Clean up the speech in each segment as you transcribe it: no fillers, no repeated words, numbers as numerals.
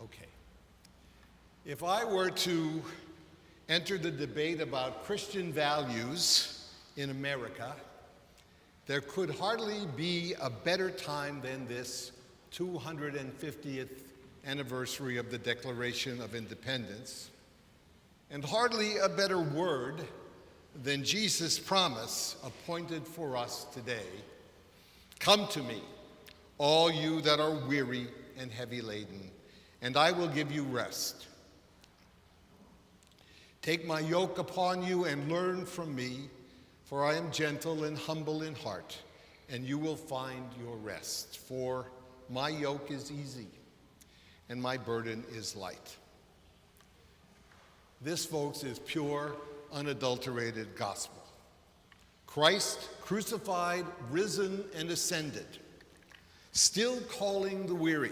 Okay. If I were to enter the debate about Christian values in America, there could hardly be a better time than this 250th anniversary of the Declaration of Independence, and hardly a better word than Jesus' promise appointed for us today. Come to me, all you that are weary and heavy laden, and I will give you rest. Take my yoke upon you and learn from me, for I am gentle and humble in heart, and you will find your rest. For my yoke is easy, and my burden is light. This, folks, is pure, unadulterated gospel. Christ crucified, risen, and ascended, still calling the weary,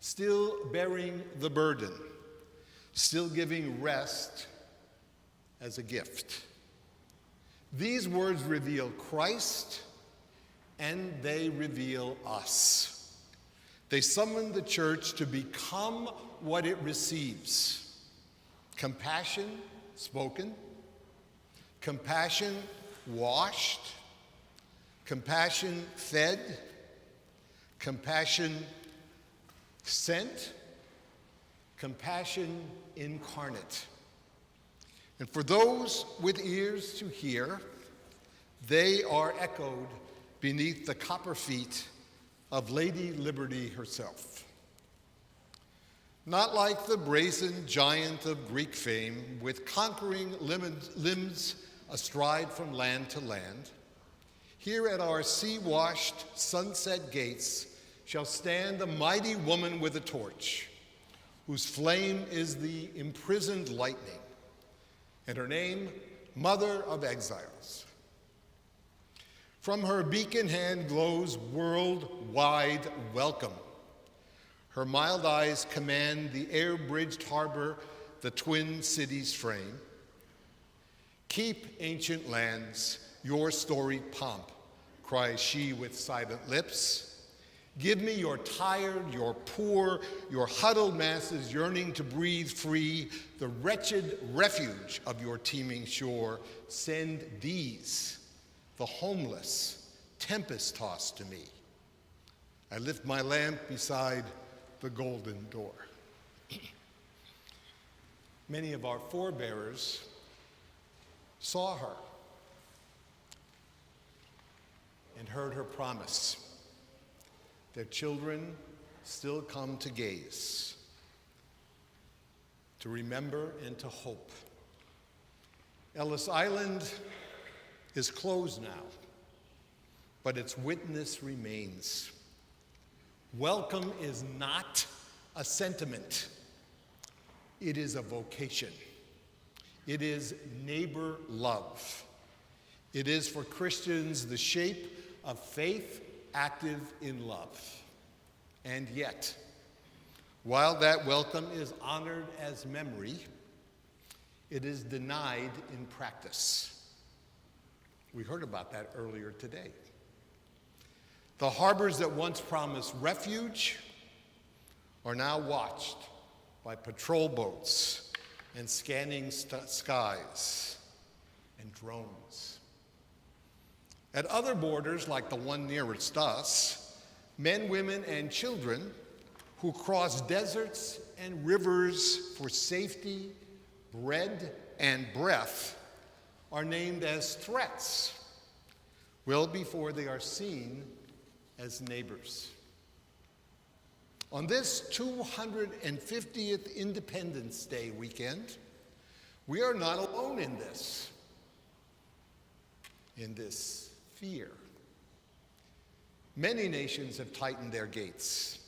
still bearing the burden, still giving rest as a gift. These words reveal Christ, and they reveal us. They summon the church to become what it receives: compassion spoken, compassion washed, compassion fed, compassion sent, compassion incarnate. And for those with ears to hear, they are echoed beneath the copper feet of Lady Liberty herself. Not like the brazen giant of Greek fame, with conquering limbs astride from land to land, here at our sea-washed sunset gates shall stand a mighty woman with a torch, whose flame is the imprisoned lightning, and her name, Mother of Exiles. From her beacon hand glows worldwide welcome. Her mild eyes command the air-bridged harbor the twin cities frame. Keep, ancient lands, your storied pomp, cries she with silent lips. Give me your tired, your poor, your huddled masses yearning to breathe free, the wretched refuge of your teeming shore. Send these, the homeless, tempest-tossed to me. I lift my lamp beside the golden door. Many of our forebears saw her and heard her promise. Their children still come to gaze, to remember and to hope. Ellis Island is closed now, but its witness remains. Welcome is not a sentiment. It is a vocation. It is neighbor love. It is for Christians the shape of faith active in love. And yet, while that welcome is honored as memory, it is denied in practice. We heard about that earlier today. The harbors that once promised refuge are now watched by patrol boats and scanning skies and drones. At other borders, like the one nearest us, men, women, and children who cross deserts and rivers for safety, bread, and breath are named as threats well before they are seen as neighbors. On this 250th Independence Day weekend, we are not alone in this fear. Many nations have tightened their gates,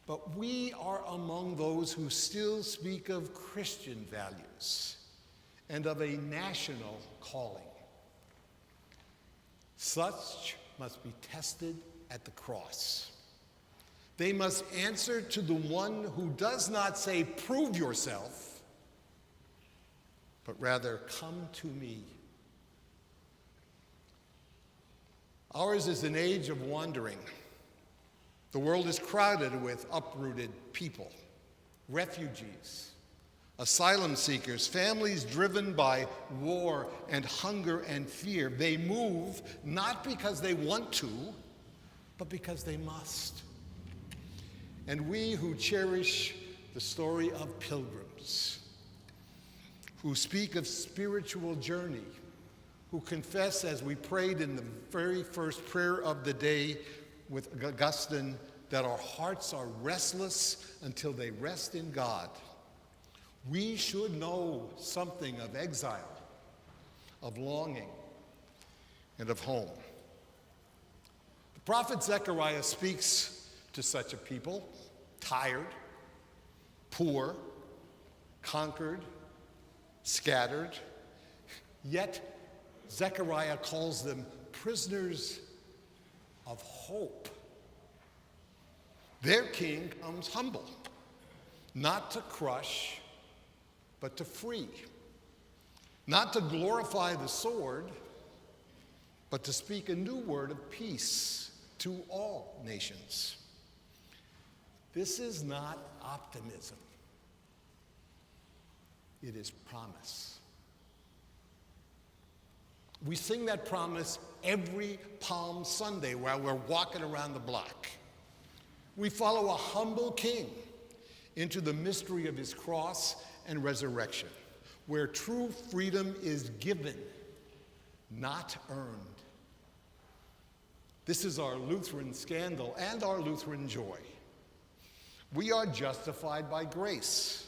but we are among those who still speak of Christian values and of a national calling. Such must be tested at the cross. They must answer to the one who does not say, "Prove yourself," but rather, "Come to me." Ours is an age of wandering, The world is crowded with uprooted people, refugees, asylum seekers, families driven by war and hunger and fear. They move not because they want to, but because they must. And we who cherish the story of pilgrims, who speak of spiritual journey, who confess, as we prayed in the very first prayer of the day with Augustine, that our hearts are restless until they rest in God. We should know something of exile, of longing, and of home. The prophet Zechariah speaks to such a people, tired, poor, conquered, scattered, yet Zechariah calls them prisoners of hope. Their king comes humble, not to crush, but to free, not to glorify the sword, but to speak a new word of peace to all nations. This is not optimism. It is promise. We sing that promise every Palm Sunday while we're walking around the block. We follow a humble king into the mystery of his cross and resurrection, where true freedom is given, not earned. This is our Lutheran scandal and our Lutheran joy. We are justified by grace,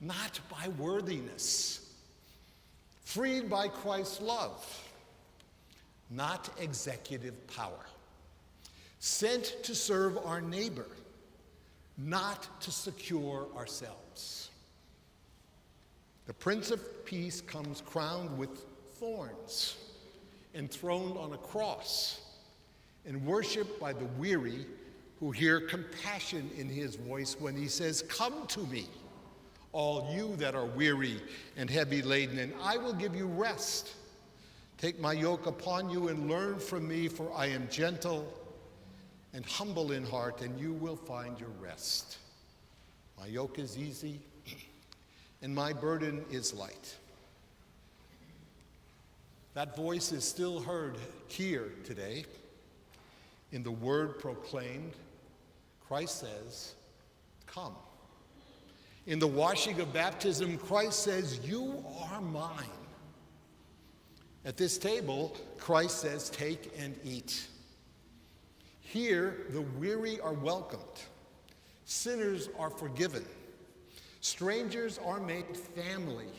not by worthiness. Freed by Christ's love, not executive power. Sent to serve our neighbor, not to secure ourselves. The Prince of Peace comes crowned with thorns, enthroned on a cross, and worshiped by the weary who hear compassion in his voice when he says, "Come to me, all you that are weary and heavy laden, and I will give you rest. Take my yoke upon you and learn from me, for I am gentle and humble in heart, and you will find your rest. My yoke is easy, and my burden is light." That voice is still heard here today. In the word proclaimed, Christ says, "Come." In the washing of baptism, Christ says, "You are mine." At this table, Christ says, "Take and eat." Here, the weary are welcomed. Sinners are forgiven. Strangers are made family.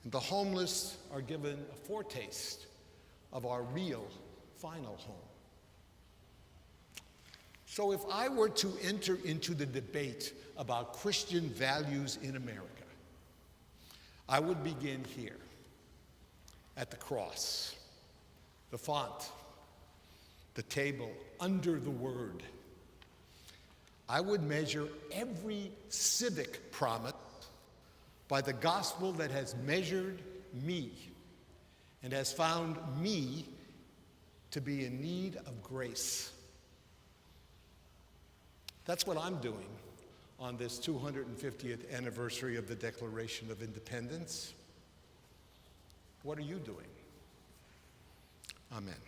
And the homeless are given a foretaste of our real, final home. So if I were to enter into the debate about Christian values in America, I would begin here, at the cross, the font, the table, under the word. I would measure every civic promise by the gospel that has measured me and has found me to be in need of grace. That's what I'm doing on this 250th anniversary of the Declaration of Independence. What are you doing? Amen.